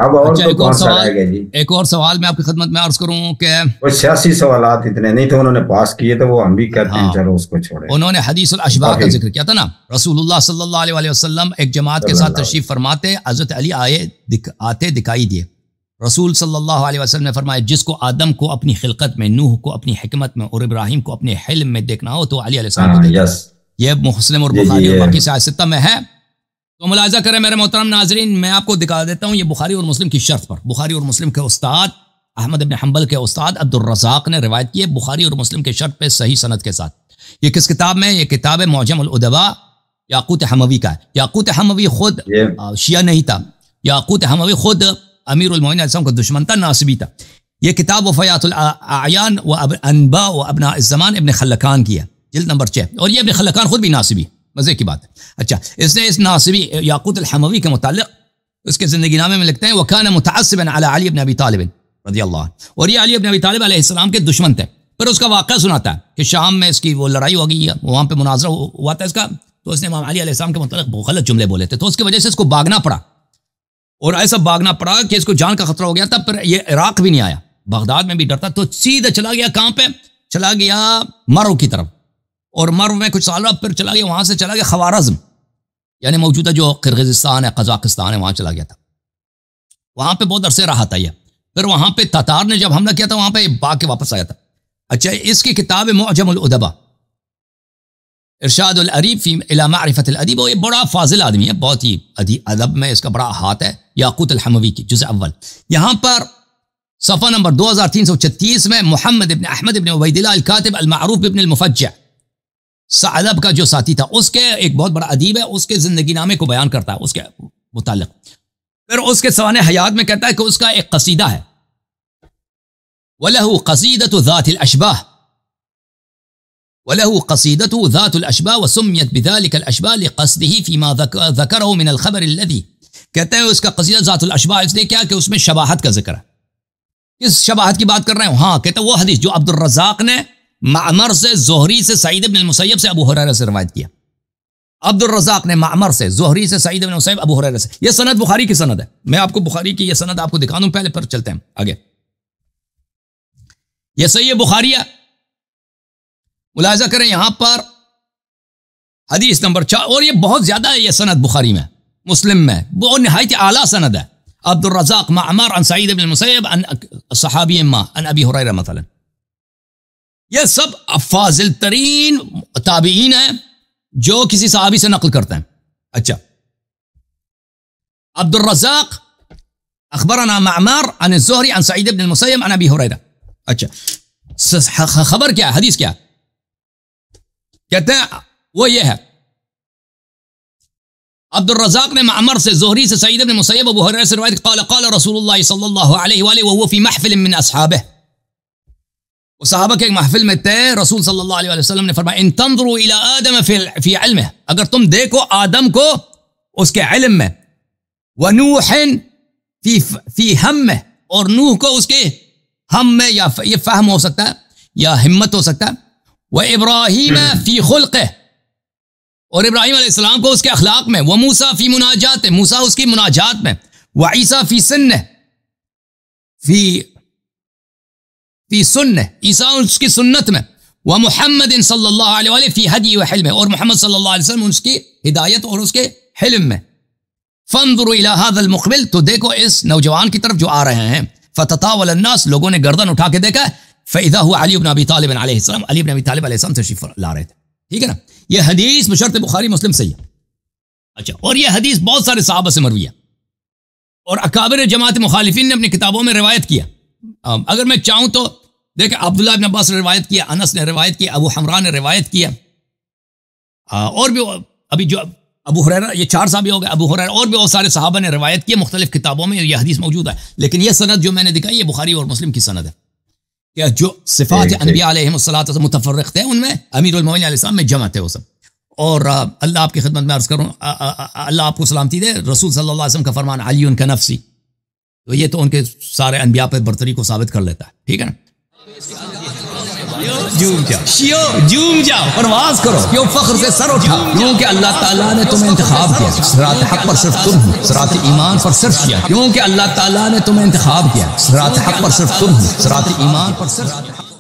اب اور اچھا تو کون سا رہ گیا جی؟ ایک اور سوال میں آپ کی خدمت میں عرض کروں کہ وہ سیاسی سوالات اتنے نہیں تھے انہوں نے پاس کیے تو وہ ہم بھی کہتے ہیں چلو اس کو چھوڑیں. انہوں نے حدیث الاشباح کا ذکر کیا تھا نا. رسول اللہ صلی اللہ علیہ وسلم ایک جماعت کے ساتھ تشریف فرماتے، حضرت علی آتے دکھائی دیے. رسول صلی اللہ علیہ وسلم نے فرمایا جس کو آدم کو اپنی خلقت میں، نوح کو اپنی حکمت میں اور ابراہیم کو اپنے حلم میں دیکھنا ہو تو علی علیہ السلام کو دیکھنا. یہ مسلم اور بخاری اور باقی صحیح ستہ میں ہے. تو ملاحظہ کریں میرے محترم ناظرین، میں آپ کو دکھا دیتا ہوں یہ بخاری اور مسلم کی شرط پر. بخاری اور مسلم کے استاد احمد بن حنبل کے استاد عبد الرزاق نے روایت کی ہے بخاری اور مسلم کے شرط پہ صحیح سند کے ساتھ. یہ کس کتاب میں؟ یہ کتاب ہے معجم الادباء یاقوت حموی کا ہے. یاقوت حموی خود شیعہ نہیں تھا. یاقوت حموی خود امیر المومنین علیہ السلام کا دشمن تھا، ناصبی تھا. یہ کتاب وفیات الاعیان و انباء و ابناء الزمان ابن خلکان کی ہے، جلد نمبر 6. اور یہ ابن خلکان خود بھی ناصبی، مزے کی بات ہے. اچھا، اس نے اس ناصبی یاقوت الحموی کے متعلق اس کے زندگی نامے میں لکھتے ہیں وَكَانَ مُتَعَصِّبًا عَلَى عَلِي بْنِ أَبِي طالب رضی اللہ عنہ. اور یہ علی بن ابی طالب علیہ السلام کے دشمن تھے. پھر اس کا واقعہ سناتا ہے کہ شام میں اس کی وہ لڑائی ہو گئی ہے، وہاں پہ مناظرہ ہوا تھا اس کا، تو اس نے امام علی علیہ السلام کے متعلق غلط جملے بولے تھے، تو اس کی وجہ سے اس کو بھاگنا پڑا. اور ایسا بھاگنا پڑا کہ اس کو جان کا خطرہ ہو گیا تھا. پھر یہ عراق بھی نہیں آیا، بغداد میں بھی ڈرتا، تو سیدھا چلا گیا کہاں پہ؟ چلا گیا مرو کی طرف. اور مرو میں کچھ سال رہا، پھر چلا گیا وہاں سے چلا گیا خوارزم، یعنی موجودہ جو قرغیزستان ہے، قزاقستان ہے، وہاں چلا گیا تھا. وہاں پہ بہت عرصے رہا تھا یہ. پھر وہاں پہ تاتار نے جب حملہ کیا تھا وہاں پہ بھاگ کے واپس آیا تھا. اچھا، اس کی کتاب معجم الادباء ارشاد العریب فی الی معرفت الادیب. وہ یہ بڑا فاضل آدمی ہے، بہت ہی ادب میں اس کا بڑا ہاتھ ہے. یاقوت الحموی کی جزء اول، یہاں پر صفحہ نمبر 2336 میں محمد ابن احمد ابن عبید اللہ الکاتب المعروف ابن المفجع ثعلب کا جو ساتھی تھا، اس کے ایک بہت بڑا ادیب ہے، اس کے زندگی نامے کو بیان کرتا ہے اس کے متعلق. پھر اس کے سوانح حیات میں کہتا ہے کہ اس کا ایک قصیدہ ہے وَلَهُ قَصِيدَةُ ذَاتِ الْأَشْبَاهِ وَلَهُ قَصِيدَةُ ذَاتُ الْأَشْبَاهِ وَسُمِّيَتْ بِذَلِكَ الْأَشْبَاهِ لِقَصْدِهِ فِيمَا ذَكَرَهُ مِنَ الْخَبَرِ الَّذِي. کہتے ہیں اس کا قصیدہ ذات الاشباہ اس لیے کیا کہ اس میں شباہت کا ذکر ہے. کس شباہت کی بات کر رہے ہیں؟ ہاں، کہتے ہیں وہ حدیث جو عبد الرزاق نے معمر سے، زہری سے، سعید بن المسیب سے، ابو ہریرہ سے روایت کیا. عبد الرزاق نے معمر سے، زہری سے، سعید بن المسیب، ابو ہریرہ سے. یہ سند بخاری کی سند ہے. میں آپ کو بخاری کی یہ سند آپ کو دکھا دوں پہلے، پھر چلتے ہیں آگے. یہ صحیح بخاری ہے، ملاحظہ کریں یہاں پر حدیث نمبر 4. اور یہ بہت زیادہ ہے یہ سند بخاری میں، مسلم میں وہ نہایت اعلیٰ سند ہے. عبد الرزاق معمر عن سعید بن المسیب عن صحابی ما عن ابی ہریرہ مثلا. یہ سب افاضل ترین تابعین ہیں جو کسی صحابی سے نقل کرتے ہیں. اچھا، عبد الرزاق اخبرنا معمر عن الزہری عن سعید بن المسیب عن ابی ہریرہ. اچھا، خبر کیا ہے؟ حدیث کیا ہے؟ کہتے ہیں وہ یہ ہے عبد الرزاق نے معمر سے، زہری سے، سعید بن مسیب، ابو ہریرہ سے روایت قال قال رسول اللہ صلی اللہ علیہ وآلہ وهو فی محفل من اصحابہ. وہ صحابہ کے ایک محفل میں تھے، رسول صلی اللہ علیہ وسلم نے فرمایا ان تنظروا الی آدم فی علمہ، اگر تم دیکھو آدم کو اس کے علم میں، ونوح فی ہمہ، اور نوح کو اس کے ہم میں، یا یہ فہم ہو سکتا ہے یا ہمت ہو سکتا ہے، وابراہیم فی خلقہ، اور ابراہیم علیہ السلام کو اس کے اخلاق میں، وموسیٰ فی مناجات، موسیٰ اس کی مناجات میں، وعیسیٰ فی سنہ، فی سنہ، عیسیٰ اس کی سنت میں، ومحمد صلی اللہ علیہ وآلہ فی ہدی و حلم، اور محمد صلی اللہ علیہ وسلم اس کی ہدایت اور اس کے حلم میں. فانظروا الی ھذا المقبل، تو دیکھو اس نوجوان کی طرف جو آ رہے ہیں. فتطاول الناس، لوگوں نے گردن اٹھا کے دیکھا، فاذا هو علی بن ابی طالب علیہ السلام، علی بن ابی طالب علیہ السلام تشریف لا رہے تھے. ٹھیک ہے نا، یہ حدیث بشرط بخاری مسلم صحیح ہے. اچھا، اور یہ حدیث بہت سارے صحابہ سے مروی ہے اور اکابر جماعت مخالفین نے اپنی کتابوں میں روایت کیا. اگر میں چاہوں تو دیکھیں، عبداللہ ابن عباس نے روایت کیا، انس نے روایت کیا، ابو حمران نے روایت کیا، اور بھی ابھی جو ابو ہریرہ، یہ 4 صحابی ہو گئے، ابو ہریرہ، اور بھی بہت سارے صحابہ نے روایت کی مختلف کتابوں میں. یہ حدیث موجود ہے، لیکن یہ سند جو میں نے دکھائی یہ بخاری اور مسلم کی سند ہے کہ جو صفات انبیاء علیہم الصلوۃ والسلام متفرق تھے، ان میں امیر المومنین علیہ السلام میں جمع تھے وہ سب. اور اللہ آپ کی خدمت میں عرض کروں، اللہ آپ کو سلامتی دے، رسول صلی اللہ علیہ وسلم کا فرمان علی کا نفسی، تو یہ تو ان کے سارے انبیاء پہ برتری کو ثابت کر لیتا ہے. ٹھیک ہے نا. جھوم جاؤ، جھوم جاؤ، پرواز کرو، کیوں فخر سے سر اٹھا، کیونکہ اللہ تعالیٰ نے تمہیں انتخاب کیا، صراط حق پر صرف تم ہو، صراط ایمان پر صرف کیا، کیونکہ اللہ تعالیٰ نے تمہیں انتخاب کیا، صراط حق پر صرف تم ہو، صراط ایمان پر صرف